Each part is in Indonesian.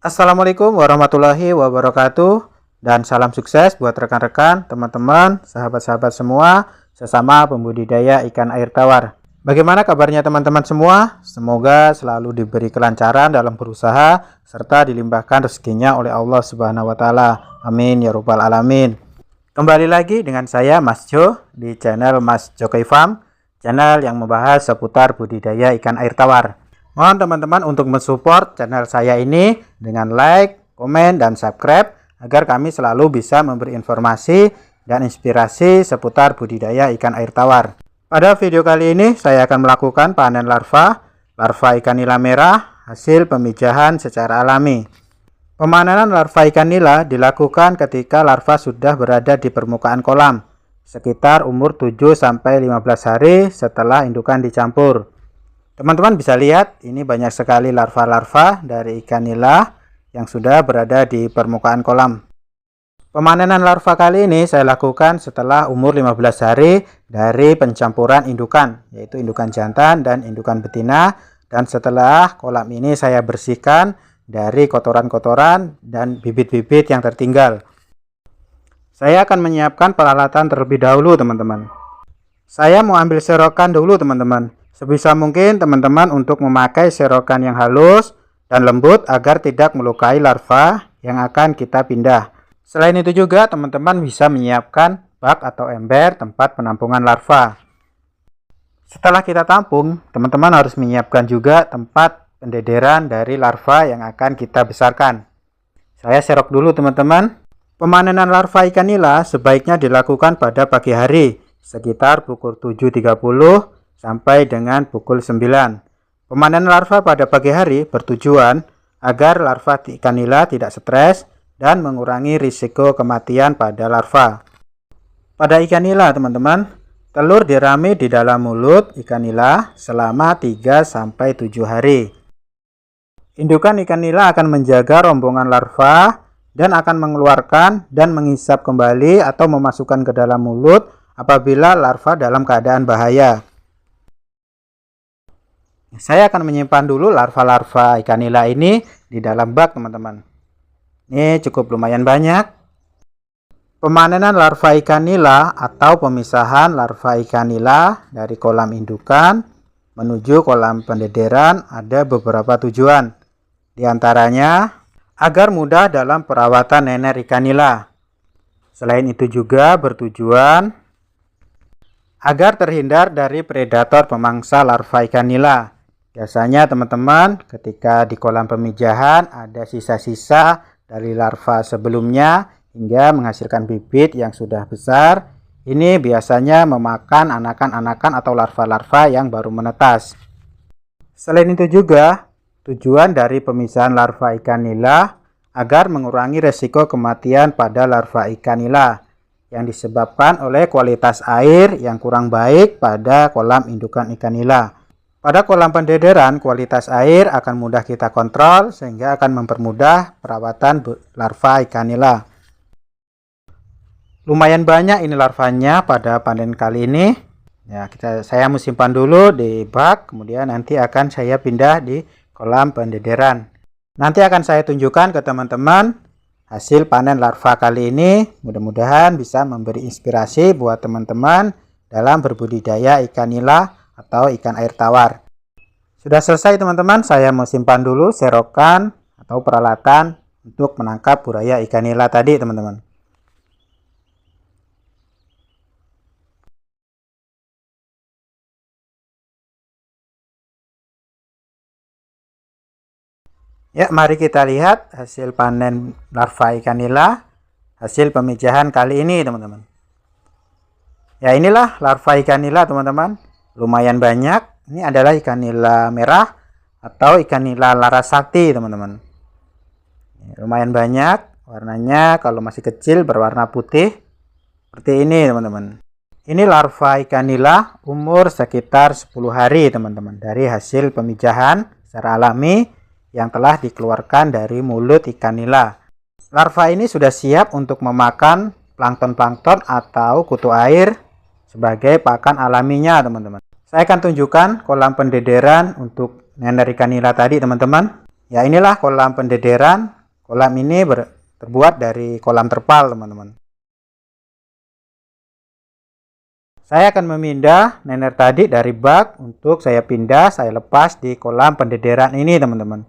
Assalamualaikum warahmatullahi wabarakatuh, dan salam sukses buat rekan-rekan, teman-teman, sahabat-sahabat semua, sesama pembudidaya ikan air tawar. Bagaimana kabarnya teman-teman semua? Semoga selalu diberi kelancaran dalam berusaha serta dilimpahkan rezekinya oleh Allah Subhanahu wa taala. Amin ya rabbal alamin. Kembali lagi dengan saya Mas Jo di channel Mas Jokowi Farm, channel yang membahas seputar budidaya ikan air tawar. Mohon teman-teman untuk mensupport channel saya ini dengan like, komen, dan subscribe agar kami selalu bisa memberi informasi dan inspirasi seputar budidaya ikan air tawar. Pada video kali ini saya akan melakukan panen larva ikan nila merah hasil pemijahan secara alami. Pemanenan larva ikan nila dilakukan ketika larva sudah berada di permukaan kolam sekitar umur 7-15 hari setelah indukan dicampur. Teman-teman bisa lihat ini banyak sekali larva-larva dari ikan nila yang sudah berada di permukaan kolam. Pemanenan larva kali ini saya lakukan setelah umur 15 hari dari pencampuran indukan, yaitu indukan jantan dan indukan betina, dan setelah kolam ini saya bersihkan dari kotoran-kotoran dan bibit-bibit yang tertinggal. Saya akan menyiapkan peralatan terlebih dahulu teman-teman. Saya mau ambil serokan dulu teman-teman. Sebisa mungkin teman-teman untuk memakai serokan yang halus dan lembut agar tidak melukai larva yang akan kita pindah. Selain itu juga teman-teman bisa menyiapkan bak atau ember tempat penampungan larva. Setelah kita tampung, teman-teman harus menyiapkan juga tempat pendederan dari larva yang akan kita besarkan. Saya serok dulu teman-teman. Pemanenan larva ikan nila sebaiknya dilakukan pada pagi hari sekitar pukul 7.30 sampai dengan pukul 9. Pemanenan larva pada pagi hari bertujuan agar larva ikan nila tidak stres dan mengurangi risiko kematian pada larva. Pada ikan nila teman-teman, telur dirami di dalam mulut ikan nila selama 3-7 hari. Indukan ikan nila akan menjaga rombongan larva dan akan mengeluarkan dan menghisap kembali atau memasukkan ke dalam mulut apabila larva dalam keadaan bahaya. Saya akan menyimpan dulu larva-larva ikan nila ini di dalam bak teman-teman. Ini cukup lumayan banyak. Pemanenan larva ikan nila atau pemisahan larva ikan nila dari kolam indukan menuju kolam pendederan ada beberapa tujuan. Di antaranya agar mudah dalam perawatan nener ikan nila. Selain itu juga bertujuan agar terhindar dari predator pemangsa larva ikan nila. Biasanya teman-teman ketika di kolam pemijahan ada sisa-sisa dari larva sebelumnya hingga menghasilkan bibit yang sudah besar. Ini biasanya memakan anakan-anakan atau larva-larva yang baru menetas. Selain itu juga tujuan dari pemisahan larva ikan nila agar mengurangi resiko kematian pada larva ikan nila yang disebabkan oleh kualitas air yang kurang baik pada kolam indukan ikan nila. Pada kolam pendederan, kualitas air akan mudah kita kontrol sehingga akan mempermudah perawatan larva ikan nila. Lumayan banyak ini larvanya pada panen kali ini. Ya, saya mau simpan dulu di bak, kemudian nanti akan saya pindah di kolam pendederan. Nanti akan saya tunjukkan ke teman-teman hasil panen larva kali ini. Mudah-mudahan bisa memberi inspirasi buat teman-teman dalam berbudidaya ikan nila atau ikan air tawar. Sudah selesai teman-teman, saya mau simpan dulu serokan atau peralatan untuk menangkap buaya ikan nila tadi teman-teman. Ya, mari kita lihat hasil panen larva ikan nila, hasil pemijahan kali ini teman-teman. Ya, inilah larva ikan nila teman-teman, lumayan banyak. Ini adalah ikan nila merah atau ikan nila larasati teman-teman. Lumayan banyak, warnanya kalau masih kecil berwarna putih seperti ini teman-teman. Ini larva ikan nila umur sekitar 10 hari teman-teman dari hasil pemijahan secara alami yang telah dikeluarkan dari mulut ikan nila. Larva ini sudah siap untuk memakan plankton-plankton atau kutu air sebagai pakan alaminya teman-teman. Saya akan tunjukkan kolam pendederan untuk nener ikan nila tadi teman-teman. Ya, inilah kolam pendederan. Kolam ini terbuat dari kolam terpal, teman-teman. Saya akan memindah nener tadi dari bak untuk saya pindah, saya lepas di kolam pendederan ini, teman-teman.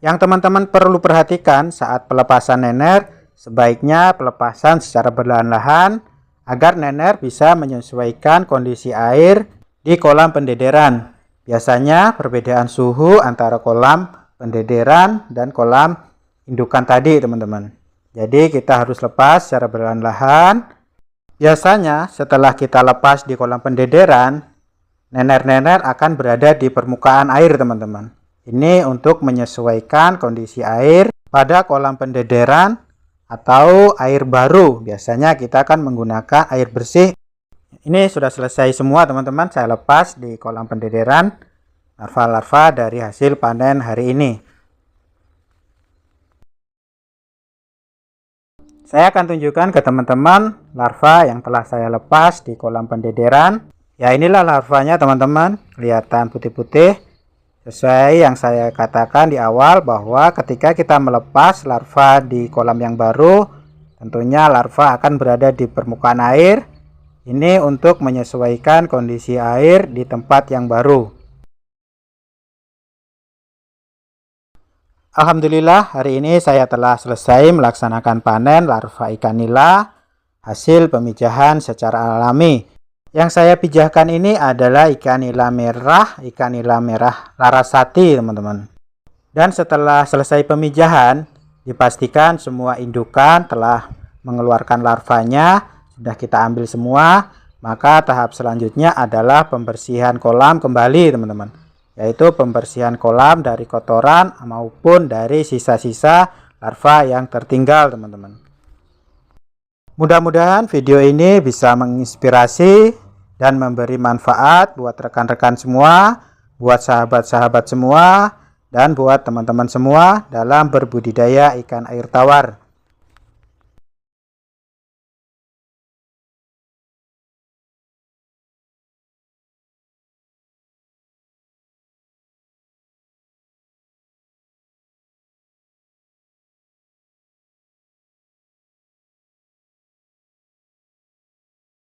Yang teman-teman perlu perhatikan saat pelepasan nener, sebaiknya pelepasan secara perlahan-lahan agar nener bisa menyesuaikan kondisi air di kolam pendederan. Biasanya perbedaan suhu antara kolam pendederan dan kolam indukan tadi, teman-teman. Jadi kita harus lepas secara perlahan-lahan. Biasanya setelah kita lepas di kolam pendederan, nener-nener akan berada di permukaan air, teman-teman. Ini untuk menyesuaikan kondisi air pada kolam pendederan atau air baru. Biasanya kita akan menggunakan air bersih. Ini sudah selesai semua, teman-teman. Saya lepas di kolam pendederan larva-larva dari hasil panen hari ini. Saya akan tunjukkan ke teman-teman larva yang telah saya lepas di kolam pendederan. Ya, inilah larvanya, teman-teman. Kelihatan putih-putih. Sesuai yang saya katakan di awal bahwa ketika kita melepas larva di kolam yang baru, tentunya larva akan berada di permukaan air. Ini untuk menyesuaikan kondisi air di tempat yang baru. Alhamdulillah, hari ini saya telah selesai melaksanakan panen larva ikan nila hasil pemijahan secara alami. Yang saya pijahkan ini adalah ikan nila merah Larasati, teman-teman. Dan setelah selesai pemijahan, dipastikan semua indukan telah mengeluarkan larvanya, sudah kita ambil semua. Maka tahap selanjutnya adalah pembersihan kolam kembali, teman-teman. Yaitu pembersihan kolam dari kotoran maupun dari sisa-sisa larva yang tertinggal, teman-teman. Mudah-mudahan video ini bisa menginspirasi dan memberi manfaat buat rekan-rekan semua, buat sahabat-sahabat semua, dan buat teman-teman semua dalam berbudidaya ikan air tawar.